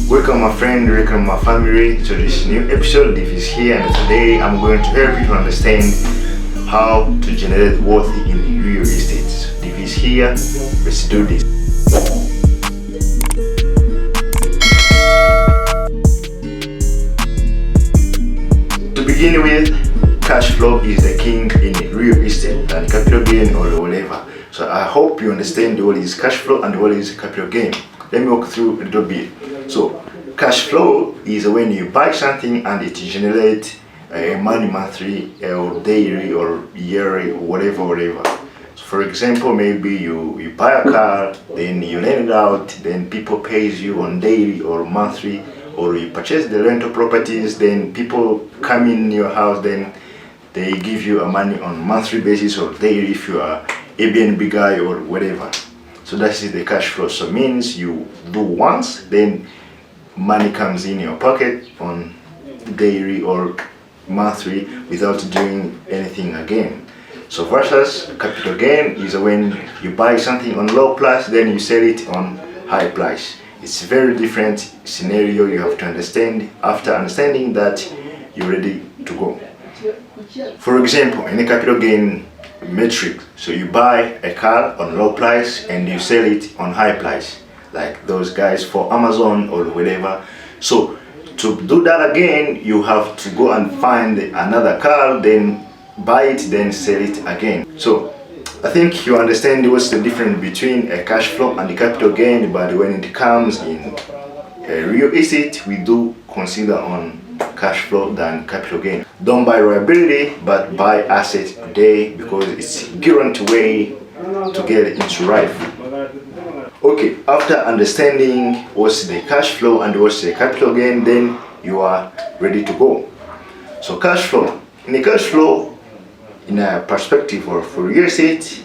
Welcome my friend, welcome my family to this new episode. This is here, and today I'm going to help you to understand how to generate wealth in real estate. So this is here, let's do this. To begin with, cash flow is the king in real estate and capital gain or whatever. So I hope you understand what is cash flow and what is capital gain. Let me walk through a little bit. So cash flow is when you buy something and it generates money monthly or daily or yearly or whatever. So for example, maybe you buy a car, then you rent it out, then people pays you on daily or monthly, or you purchase the rental properties, then people come in your house, then they give you a money on monthly basis or daily if you are Airbnb guy or whatever. So that is the cash flow. So means you do once, then money comes in your pocket on daily or monthly without doing anything again. So versus capital gain is when you buy something on low price, then you sell it on high price. It's a very different scenario you have to understand. After understanding that, you're ready to go. For example, in a capital gain metric, so you buy a car on low price and you sell it on high price, like those guys for Amazon or whatever. So to do that again, you have to go and find another car, then buy it, then sell it again. So I think you understand what's the difference between a cash flow and the capital gain, but when it comes in real estate, we do consider on cash flow than capital gain. Don't buy liability, but buy assets today because it's guaranteed way to get into life. Okay, after understanding what's the cash flow and what's the capital gain, then you are ready to go. So cash flow. In the cash flow, in a perspective of for real estate,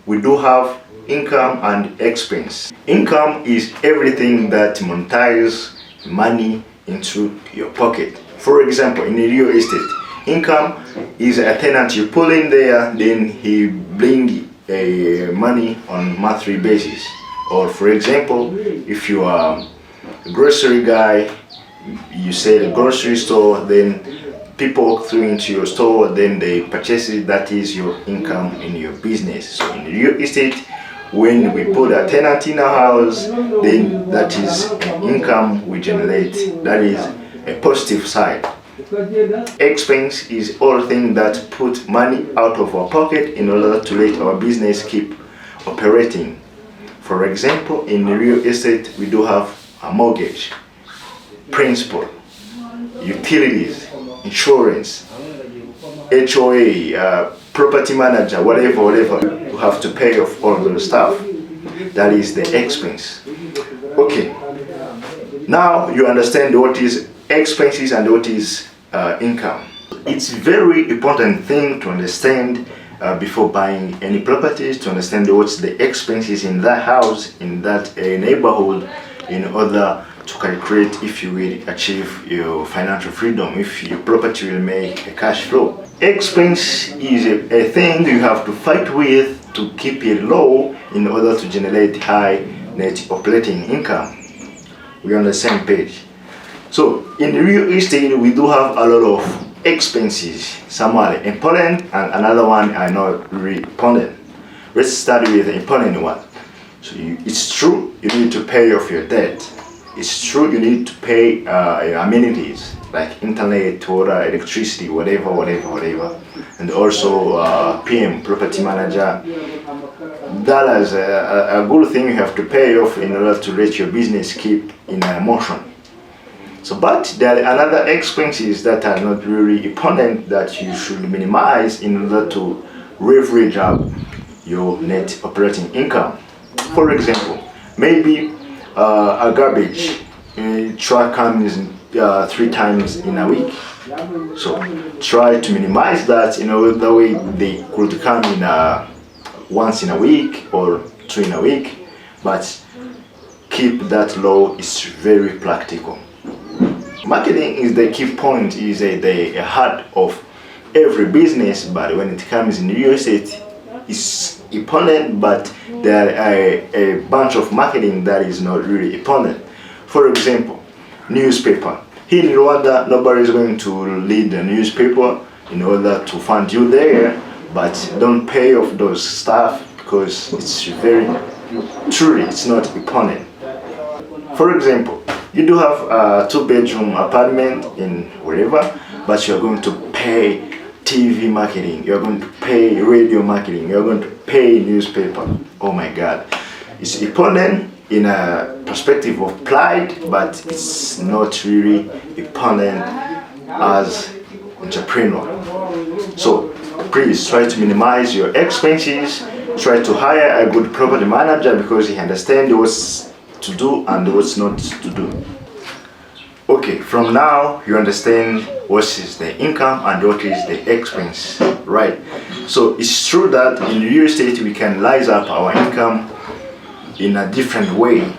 we do have income and expense. Income is everything that monetizes money into your pocket. For example, in a real estate, income is a tenant you pull in there, then he bring money on monthly basis. Or for example, if you are a grocery guy, you sell a grocery store, then people walk through into your store, then they purchase it. That is your income in your business. So in real estate, when we put a tenant in a house, then that is income we generate. That is a positive side. Expense is all things that put money out of our pocket in order to let our business keep operating. For example, in real estate, we do have a mortgage, principal, utilities, insurance, HOA, property manager, whatever you have to pay off all the stuff. That is the expense. Okay, now you understand what is expenses and what is income. It's very important thing to understand before buying any properties, to understand what's the expenses in that house, in that neighborhood, in order to calculate if you will achieve your financial freedom, if your property will make a cash flow. Expense is a thing you have to fight with to keep it low in order to generate high net operating income. We're on the same page. So in real estate, we do have a lot of expenses. Some are important and another one are not really important. Let's start with the important one. So it's true you need to pay off your debt. It's true you need to pay your amenities like internet, water, electricity, whatever. And also PM, property manager. That is a good thing you have to pay off in order to let your business keep in motion. So, but there are another expenses that are not really important that you should minimize in order to leverage up your net operating income. For example, maybe a garbage truck comes 3 times in a week. So try to minimize that, the way they could come in once in a week or 2 in a week, but keep that low. Is very practical. Marketing is the key point, is the heart of every business, but when it comes in real estate, it's important, but there are a bunch of marketing that is not really important. For example, newspaper. Here in Rwanda, nobody is going to read the newspaper in order to fund you there, but don't pay off those stuff because it's very, truly, it's not important. For example, you do have a 2-bedroom apartment in wherever, but you're going to pay TV marketing, you're going to pay radio marketing, you're going to pay newspaper. Oh my God. It's important in a perspective of pride, but it's not really important as entrepreneur. So please try to minimize your expenses, try to hire a good property manager because he understands what's to do and what's not to do. Okay, from now you understand what is the income and what is the expense, right? So it's true that in real estate we can rise up our income in a different way.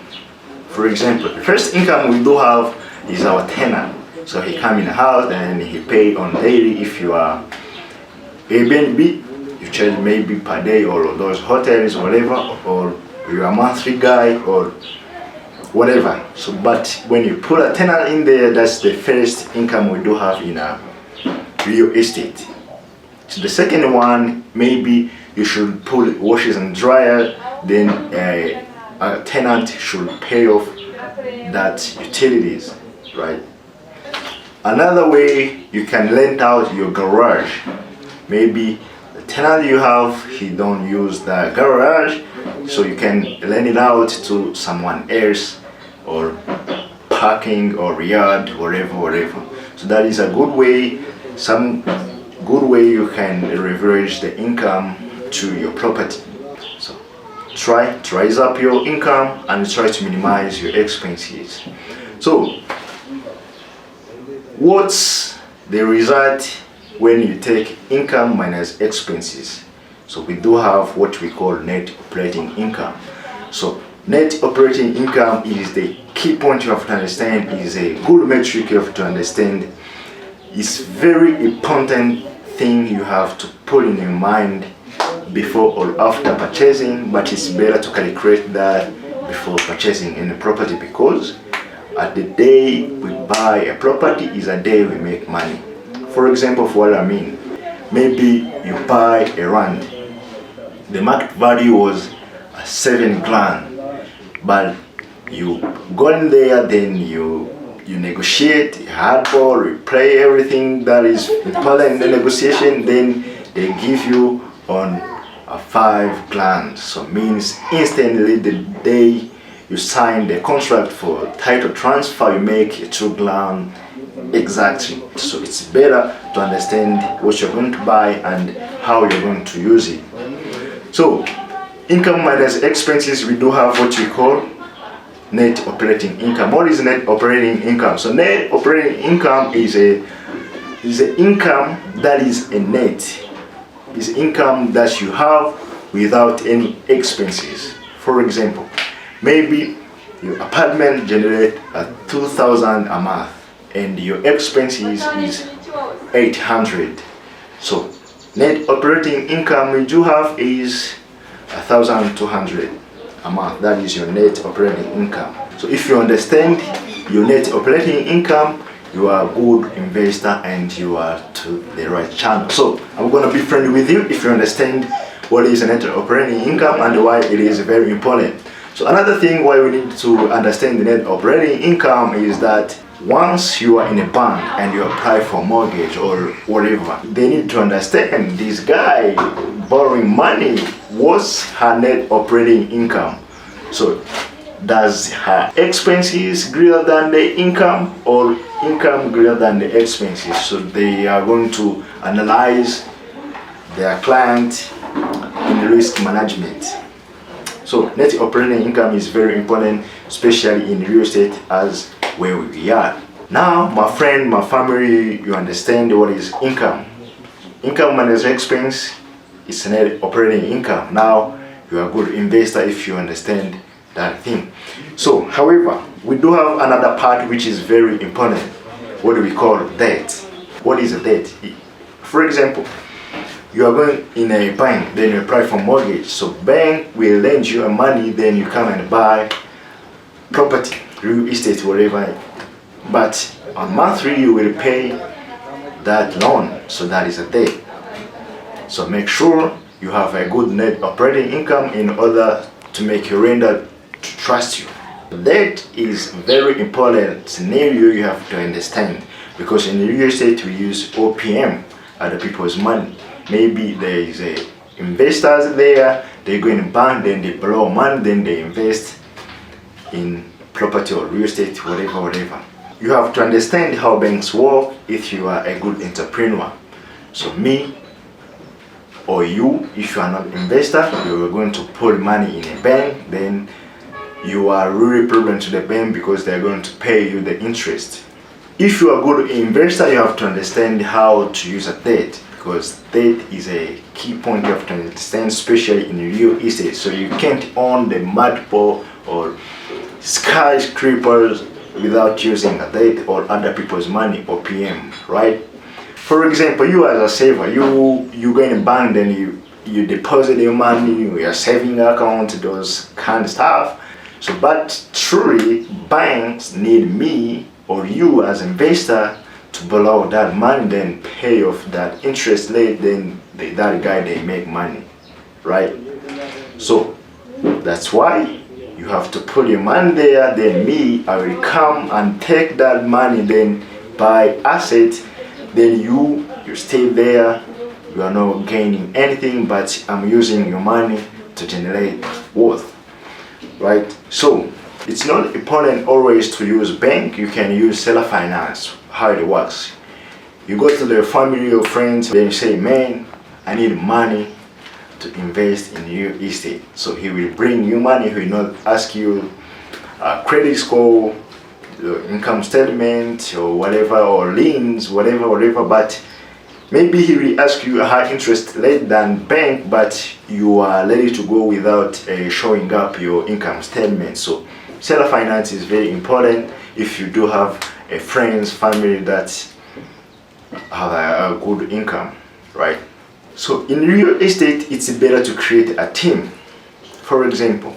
For example, the first income we do have is our tenant. So he come in the house and he pay on daily. If you are Airbnb, you charge maybe per day, or those hotels, whatever, or you're a monthly guy or whatever. So but when you put a tenant in there, that's the first income we do have in a real estate. So the second one, maybe you should put washers and dryer, then a tenant should pay off that utilities, right? Another way, you can rent out your garage. Maybe the tenant you have, he don't use the garage, so you can rent it out to someone else, or parking or yard, whatever. So that is a good way, some good way you can leverage the income to your property. So try to rise up your income and try to minimize your expenses. So what's the result when you take income minus expenses? So we do have what we call net operating income. So net operating income is the key point you have to understand, is a good metric you have to understand. It's very important thing you have to put in your mind before or after purchasing, but it's better to calculate that before purchasing any property, because at the day we buy a property is a day we make money. For example, for what I mean, maybe you buy a rand, the market value was 7 grand, but you go in there, then you negotiate hardball, you play everything that is important in the negotiation, then they give you on a 5 grand. So means instantly the day you sign the contract for title transfer, you make a 2 grand exactly. So it's better to understand what you're going to buy and how you're going to use it. So income minus expenses, we do have what we call net operating income. What is net operating income? So net operating income is a income that is a net. Is income that you have without any expenses. For example, maybe your apartment generates 2,000 a month and your expenses is 800. So net operating income we do have is 1,200 a month. That is your net operating income. So if you understand your net operating income, you are a good investor and you are to the right channel. So I'm going to be friendly with you if you understand what is net operating income and why it is very important. So another thing why we need to understand the net operating income is that once you are in a bank and you apply for mortgage or whatever, they need to understand this guy borrowing money, what's her net operating income. So does her expenses greater than the income or income greater than the expenses? So they are going to analyze their client in risk management. So net operating income is very important, especially in real estate as where we are. Now, my friend, my family, you understand what is income. Income minus expense is net operating income. Now, you are a good investor if you understand that thing. So, however, we do have another part which is very important. What do we call debt? What is a debt? For example, you are going in a bank, then you apply for mortgage. So bank will lend you money, then you come and buy property. real estate, whatever. But on month 3 you will pay that loan, so that is a debt. So make sure you have a good net operating income in order to make your renter to trust you. That is very important scenario you have to understand, because in real estate we use OPM, other people's money. Maybe there is a investors there, they go in bank, then they borrow money, then they invest in property or real estate, whatever. You have to understand how banks work if you are a good entrepreneur. So me or you, if you are not an investor, you are going to put money in a bank, then you are really problem to the bank because they are going to pay you the interest. If you are a good investor, you have to understand how to use a debt, because debt is a key point you have to understand, especially in real estate. So you can't own the multiple or skyscrapers without using a debt or other people's money or PM, right? For example, you as a saver, you go in a bank, then you deposit your money, your saving account, those kind of stuff. So, but truly, banks need me or you as investor to borrow that money, then pay off that interest rate, then that guy, they make money, right? So that's why you have to put your money there, then me, I will come and take that money, then buy asset, then you stay there, you are not gaining anything, but I'm using your money to generate worth, right? So it's not important always to use bank. You can use seller finance. How it works, you go to the family or friends, then you say, man, I need money to invest in real estate. So he will bring you money. He will not ask you credit score, income statement or whatever, or liens, whatever, but maybe he will ask you a high interest rate than bank, but you are ready to go without showing up your income statement. So seller finance is very important if you do have a friends, family that have a good income, right? So in real estate, it's better to create a team. For example,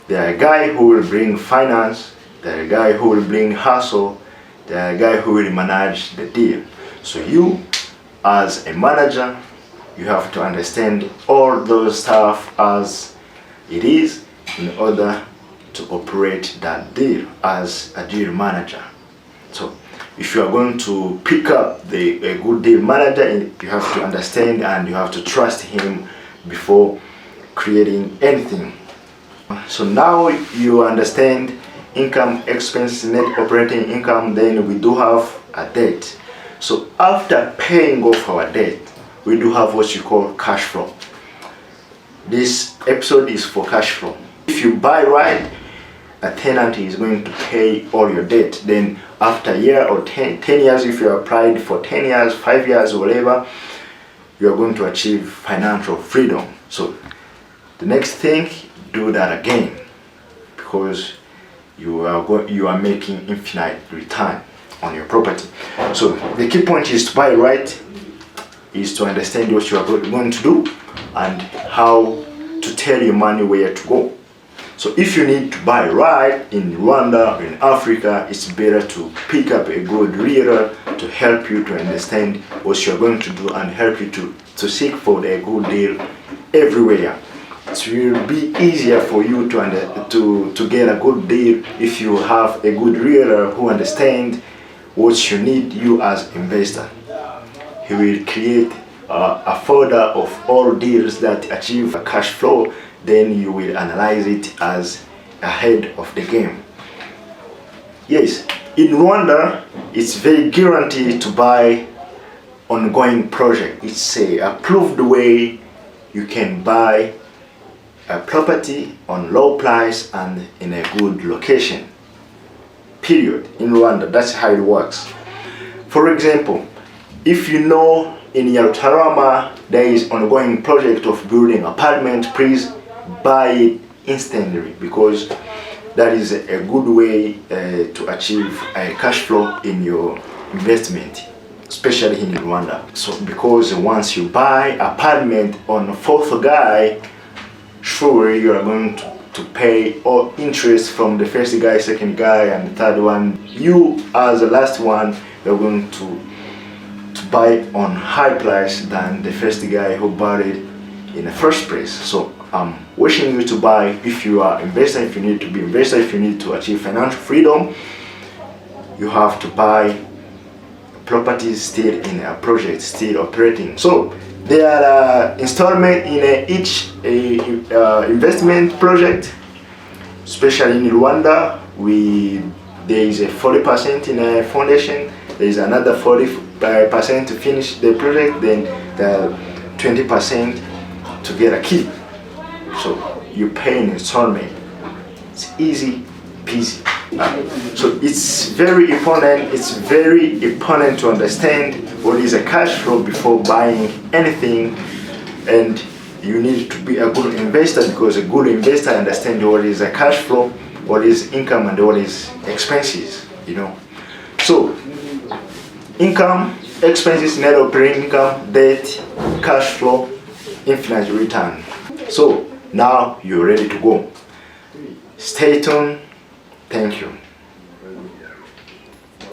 there are a guy who will bring finance, there are a guy who will bring hustle, there are a guy who will manage the deal. So you, as a manager, you have to understand all those stuff as it is in order to operate that deal as a deal manager. So if you are going to pick up a good deal manager, you have to understand and you have to trust him before creating anything. So now you understand income, expense, net operating income, then we do have a debt. So after paying off our debt, we do have what you call cash flow. This episode is for cash flow. If you buy right, a tenant is going to pay all your debt. Then after a year or 10 years, if you applied for 10 years, 5 years, whatever, you are going to achieve financial freedom. So the next thing, do that again, because you are making infinite return on your property. So the key point is to buy right, is to understand what you are going to do and how to tell your money where to go. So if you need to buy right in Rwanda, in Africa, it's better to pick up a good realtor to help you to understand what you're going to do and help you to seek for a good deal everywhere. It will be easier for you to get a good deal if you have a good realtor who understands what you need, you as investor. He will create a folder of all deals that achieve a cash flow. Then you will analyze it as ahead of the game. Yes, in Rwanda, it's very guaranteed to buy ongoing project. It's a approved way you can buy a property on low price and in a good location. Period. In Rwanda, that's how it works. For example, if you know in Yarutarama there is ongoing project of building apartment, please buy it instantly, because that is a good way to achieve a cash flow in your investment, especially in Rwanda. So because once you buy apartment on fourth guy, sure you are going to pay all interest from the first guy, second guy, and the third one. You as the last one, you're going to buy on high price than the first guy who bought it in the first place. So I'm wishing you to buy if you are investor, if you need to be investor, if you need to achieve financial freedom. You have to buy properties still in a project, still operating. So there are installment in each investment project, especially in Rwanda. There is a 40% in a foundation, there is another 40% to finish the project, then the 20% to get a key. So you pay in installment. It's easy peasy. So it's very important. It's very important to understand what is a cash flow before buying anything, and you need to be a good investor, because a good investor understands what is a cash flow, what is income, and what is expenses. So income, expenses, net operating income, debt, cash flow, infinite return. So now you're ready to go. Stay tuned. Thank you.